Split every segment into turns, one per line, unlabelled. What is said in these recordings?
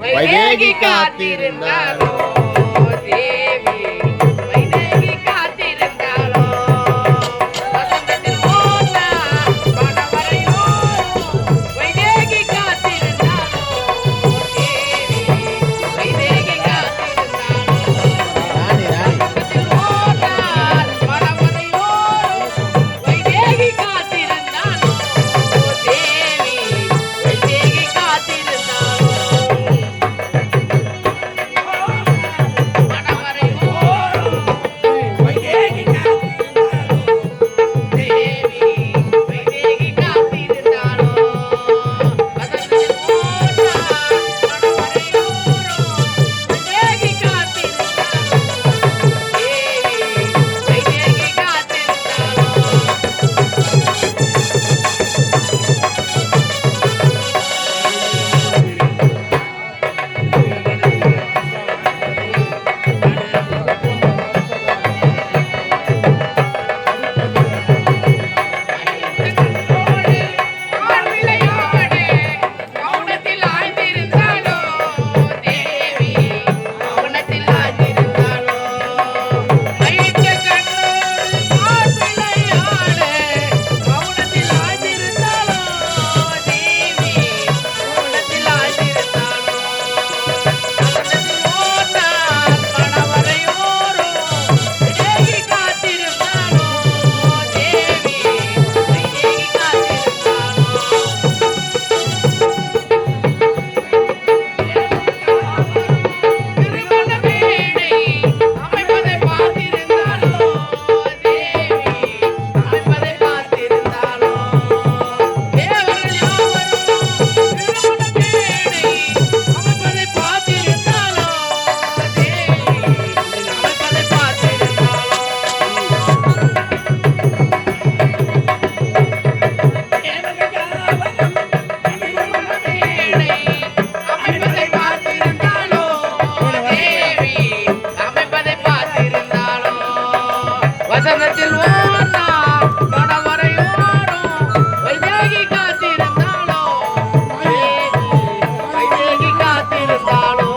வைதேகி காத்திருந்தாளோ தேவி வைதேகி காத்திருந்தாளோ வசந்தத்தில் ஓனா வடவரையோரும் வைதேகி காத்திருந்தாளோ தேவி வைதேகி காத்திருந்தாளோ வசந்தத்தில் ஓனா வடவரையோரும் வைதேகி காத்திருந்தாளோ தேவி வைதேகி காத்திருந்தாளோ வசந்தத்தில் ஓனா வடவரையோரும் வைதேகி காத்திருந்தாளோ வைதேகி காத்திருந்தாளோ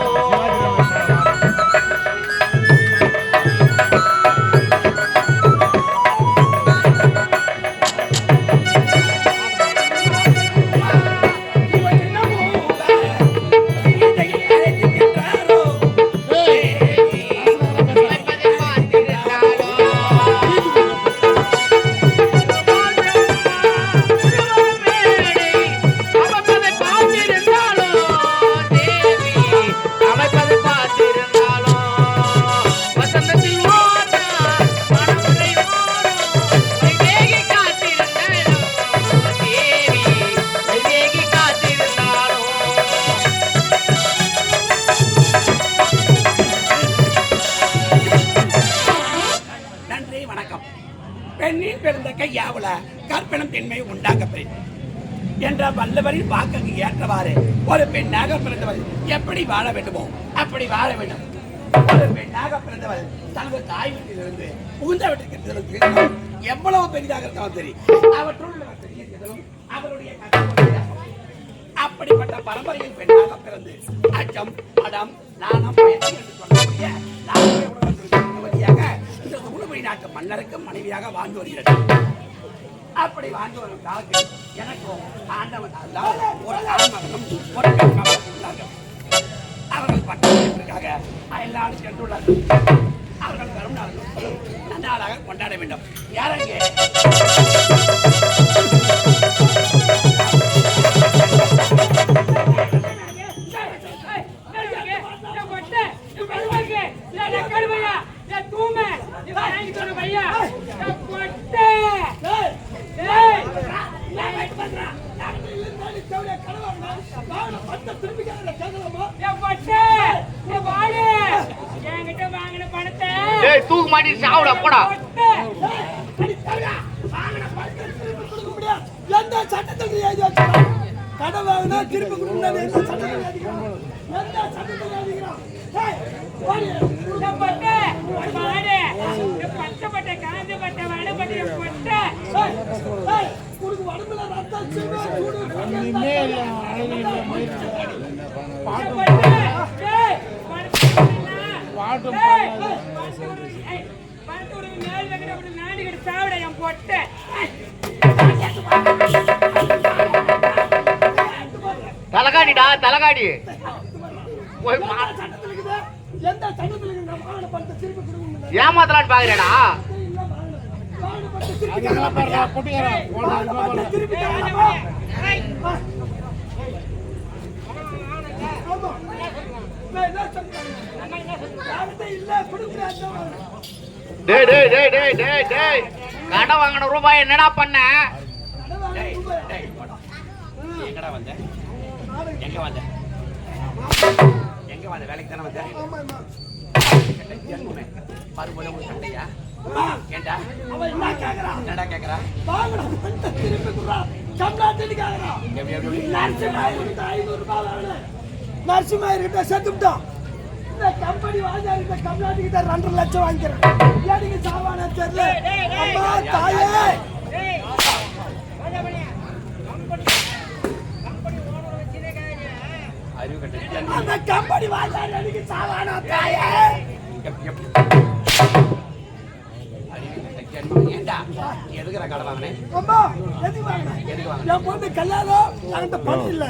பெண்ணின் பிறந்த கையாவல கற்பனம் பெண்மை உண்டாக பெண் என்ற வல்லவரின் வாக்கு ஏற்றவாறு ஒரு பெண்ணாக பிறந்தவள் எப்படி வாழ வேண்டுமோ அப்படி வாழ வேண்டும். ஒரு பெண்ணாக பிறந்தவள் தனது தாய் வீட்டிலிருந்து புகுந்த வீட்டிற்கு எவ்வளவு பெரிதாக இருந்தாலும் சரி அவற்றுள் அவருடைய அப்படிப்பட்ட பரம்பரையில் பெண்ணாக பிறந்து அச்சம் படம் நாணம் பயிற்சி என்று சொல்லக்கூடிய இந்த ஊடுபடி நாட்டு மன்னருக்கு மனைவியாக வாழ்ந்து வருகிறது. அப்படி வாழ்ந்து வரும் காலத்தில் எனக்கும் ஆண்டவன் ஒரு ஆண்மகனும் ஒரு பெண் மகனும் உள்ளார்கள். அவர்கள் பட்டத்திற்காக அயல்நாடு சென்றுள்ளார்கள். அவர்கள் வரும் நாளும் நன்னாளாக கொண்டாட வேண்டும். யாரங்கே
தூக்கு மாட்டி சாவுடா போடா.
எந்த சட்டத்தில் கடை வாங்கினா திருப்பி கொடுக்க உடம்புல ரத்தம்
தலகாடிடா தலகாடி போய்
எந்த சட்டத்துல இருக்கு நம்ம ஆன பணத்தை திருப்பி கொடுக்கணும்
ஏமாத்தலான்னு பாக்குறேடா டேய் டேய் டேய் டேய் டேய் டேய் கடை வாங்கின ரூபாய் என்னடா பண்ண
எங்கடா வந்த எங்க வந்த எங்க வந்த வேலைக்கு தானே வந்த பருப்பு ஒரு சண்டையா ஏண்டா
அவன் என்ன கேக்குறான்
என்னடா கேக்குறா
வாங்கடா பணத்தை திருப்பி குடுறா சம்பளத்துக்கு கேக்குறான் நரசிம்மாயிருக்கு 500 ரூபாய் வாங்கல நரசிம்மாயிருக்கு செத்துட்டான் இந்த கம்பெனி வாஜாரி இந்த கம்லாட்டுக்கு 2.5 லட்சம் வாங்கிக்கிறேன் ஏடிக்கு சாவான தெரியல அம்மா தாயே
அறிவு கட்ட
அந்த கம்பெனி வாஜாரி எனக்கு சாவான தாயே
ஏண்டா எதுக்குற கடை வாங்கினேன்
அம்மா எதுக்கு வாங்கினேன்
எதுக்கு வாங்கினேன்
என் பொண்ணு கல்யாணம் என்கிட்ட பணம் இல்ல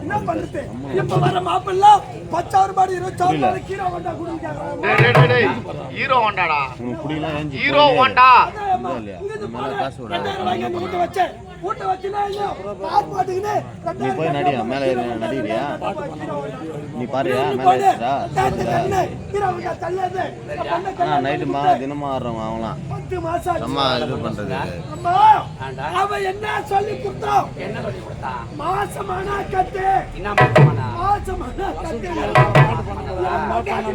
என்ன பண்றது இப்ப வர மாப்பிள்ள 10,000 ரூபாய் 20,000 ரூபாய் கீரை வந்தா குடிக்காங்க
டேய் டேய் டேய் ஹீரோ ஹோண்டாடா ஹீரோ ஹோண்டா
கூட்ட வச்சுனா இல்ல பார் பாட்டுக்குனே
நீ போய் நடியா மேல ஏறி நடிறியா நீ பாருயா மேல ஏறிடா நைட்டு தினமும் ஆடுறவங்க அவங்களாம்
10 மாசம்
அம்மா இது பண்றது
அம்மா அவ என்ன சொல்லி கொடுத்தான்
என்ன சொல்லி கொடுத்தா
மாசமானா கட்டு
என்ன மாசமானா
மாசமானா கட்டு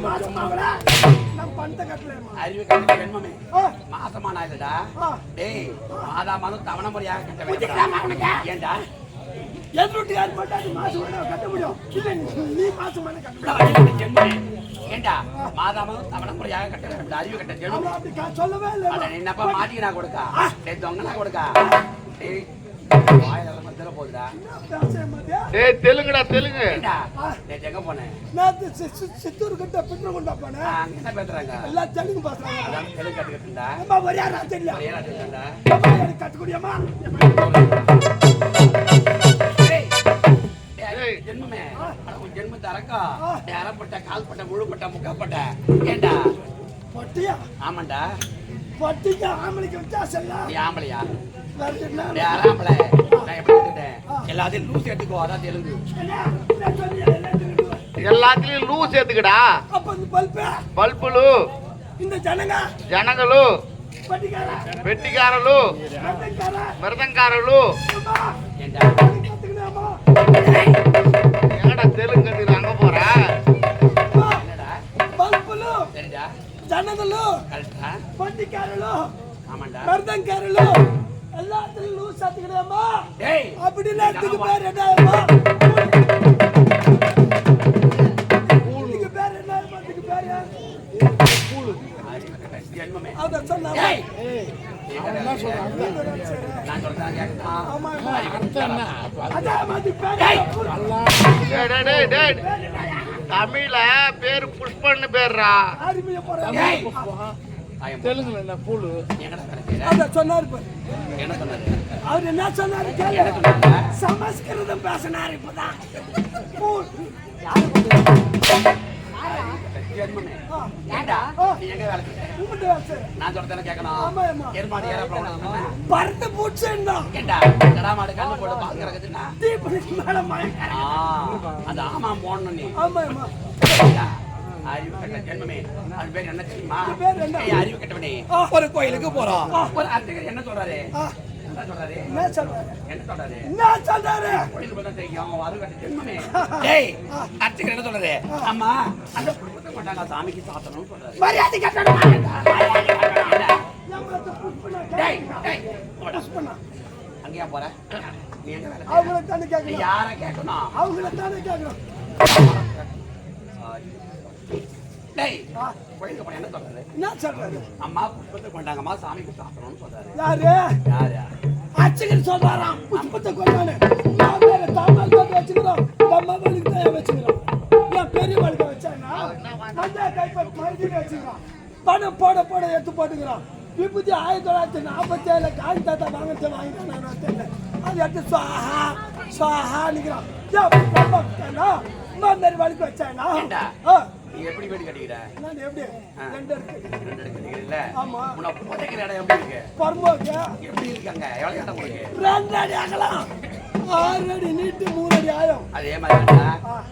மாசமாவல நம்ம பண்ட கட்டலமா
அறிவு கட்ட ஜென்மமே மாசமானா இல்லடா டேய் மாதா மாதம் தவணை முறையாக கட்ட வேண்டும் ஏண்டா
எதுட்டு யார் மாட்டாது மாசமானா கட்ட முடியும் இல்ல நீ மாசமானா கட்ட
ஜென்மமே ஏண்டா மாதா மாதம் தவணை முறையாக கட்ட வேண்டும் அறிவு கட்ட ஜென்மமே
அப்படி சொல்லவே இல்ல
அட என்னப்பா மாட்டினா கொடுக்கா டேய் தொங்கனா கொடுக்கா டேய் வாயில மத்தல போடுடா
டேய் தெலுங்குடா தெலுங்கு
ஏண்டா டேய் எங்க போனே
நான் சித்தூர் கிட்ட பின்ன கொண்டா போனே
அங்க என்ன பேசுறாங்க
எல்லாம் தெலுங்கு பேசுறாங்க
அதான் தெலுங்கு கத்துக்கிட்டா
அம்மா வரியா தெரியல
மரியாதை தெரியலடா
அம்மா எனக்கு கத்துக்குடியம்மா
டேய் ஜென்மமே அட உன் ஜென்மத்தை அரக்கா டேய் அரப்பட்ட கால்பட்ட முழுப்பட்ட முக்கப்பட்ட ஏண்டா
பொட்டியா
ஆமாண்டா
பொட்டிக்கு ஆம்பளைக்கு வித்தியாசம் இல்ல
நீ ஆம்பளையா
வேற என்ன
டேய் ஆம்பளை நான் எப்படி எடுத்துட்டேன் எல்லாத்தையும் லூஸ் எடுத்துக்கோ அதான் தெலுங்கு
எல்லாத்துலயும் லூ சேர்த்துக்கடா
அப்ப இந்த பல்பு
பல்புలు
இந்த
జనగలు
பட்டிக்கார
పెట్టికారలు మిరదంకారలు
ஏண்டா
கத்துக்கணுமா
எங்கடா தெலுங்கு நீ அங்க போற
என்னடா
பல்புలు
சரிடா
ஜனகலு
கரெக்டா
பட்டிக்காரலு
ஆமாண்டா
மர்தங்காரலு எல்லாத்துலயும் லூஸ் ஆத்துக்கணுமா
டேய்
அப்படினா இதுக்கு பேர் என்னமா இதுக்கு பேர் என்னமா இதுக்கு பேர்
ஜென்மமே
அத சொன்னா
டேய்
என்ன சொல்றாங்க
நான் சொல்றேன் கேக்குதா
ஆமா அதே மாதிரி பேர்
டேய் டேய் டேய் தமிழ்ல பேரு புஷ்பன்னு பேர்ரா
ஆரிமைய போறாங்க
தெலுங்குல என்ன பூளு என்னடா கரெக்ட்
அத சொன்னாரு பாரு
என்ன சொன்னாரு
அவர் என்ன சொன்னாரு
என்ன
கேளு
சொன்னாரு
சமஸ்கிருதம் பேசினாரு இப்பதான்
ஜென்மமே ஏண்டா நீ எங்க வேலை செய்ற நான் சொல்றத கேட்கணும் எருமாடு ஏற போறோம்
பறந்து பூச்சேன்னா
ஏண்டா கடா மாடு கண்ணு போட்டு பால் கறக்குதுன்னா
தீபனுக்கு மேல மயக்க
அந்த ஆமா போடணும் நீ
ஆமா ஆமா
அறிவு கட்ட ஜென்மமே அது பேர் என்ன தெரியுமா
பேர் என்ன?
அறிவு கட்டவனே
ஒரு கோயிலுக்கு போறோம்
ஒரு அர்ச்சகர் என்ன சொல்றாரு என்ன சொல்றாரு
என்ன சொல்றாரு
என்ன சொல்றாரு
என்ன சொல்றாரு
கோயிலுக்கு போனா தெரியும் அறிவு கட்ட ஜென்மமே டேய் அர்ச்சகர் என்ன சொல்றாரு அம்மா அந்த குடும்பத்தை கொண்டாங்க சாமிக்கு சாத்தணும்னு சொல்றாரு
மரியாதை கட்டணும்
டேய் டேய் பண்ணா அங்கேயா போற நீ எங்க வேலை
அவங்கள தானே
நீ
கேட்கணும்
யார கேட்கணும்
அவங்கள தானே கேட்கணும்
டேய் கோயிலுக்கு போனா என்ன சொல்றாரு
என்ன சொல்றாரு
அம்மா புஷ்பத்தை கொண்டாங்கம்மா சாமிக்கு சாத்தணும்னு சொல்றாரு
யாரு
யாரு
அர்ச்சகர் சொல்றாராம் புஷ்பத்தை கொண்டானு நான் வேற தாமல் தான் வச்சுக்கிறோம் நம்ம வழிக்கு தான் வச்சுக்கிறோம் ஏன் பெரிய வழிக்கு வச்சானா
அந்த கைப்பட் மறுபடியும் வச்சுக்கிறான் பணம் போட போட எடுத்து போட்டுக்கிறான் விபூதி 1947 காய் தாத்தா வாங்கிட்டான் நான் தெரியல அது எடுத்து சுவாஹா சுவாஹா நிற்கிறான் மாதிரி வலிக்கு வச்சானா
ஏண்டா? நீ எப்படி வீடு கட்டிக்கிற?
நான் எப்படி ரெண்டு இருக்கு
ரெண்டு வீடு கட்டிக்கிறீல்ல?
ஆமா
உன்னை புதைக்கிற இடம் எப்படி இருக்கு?
பரம்போக்கு
எப்படி இருக்காங்க? எவ்வளவு இடம் உங்களுக்கு?
2 அடி அகலம் 6 அடி நீட்டு 3 அடி ஆயம்
அதே மாதிரிடா,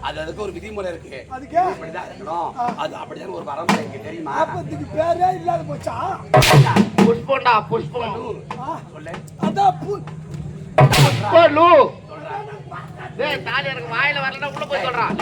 அதுக்கு ஒரு விதிமுறை இருக்கு.
அதுக்கு
இப்படிதான் இருக்கணும். அது அப்படிதான் ஒரு வரம்பு இருக்கு தெரியுமா?
ஆபத்துக்கு பேரே இல்லாத போச்சா
புஷ்பம்டா புஷ்பம்
சொல்லு.
அதான்
புஷ்பலு டேய் தாலி எனக்கு வாயில வரலன்னா உள்ள போய் சொல்றான்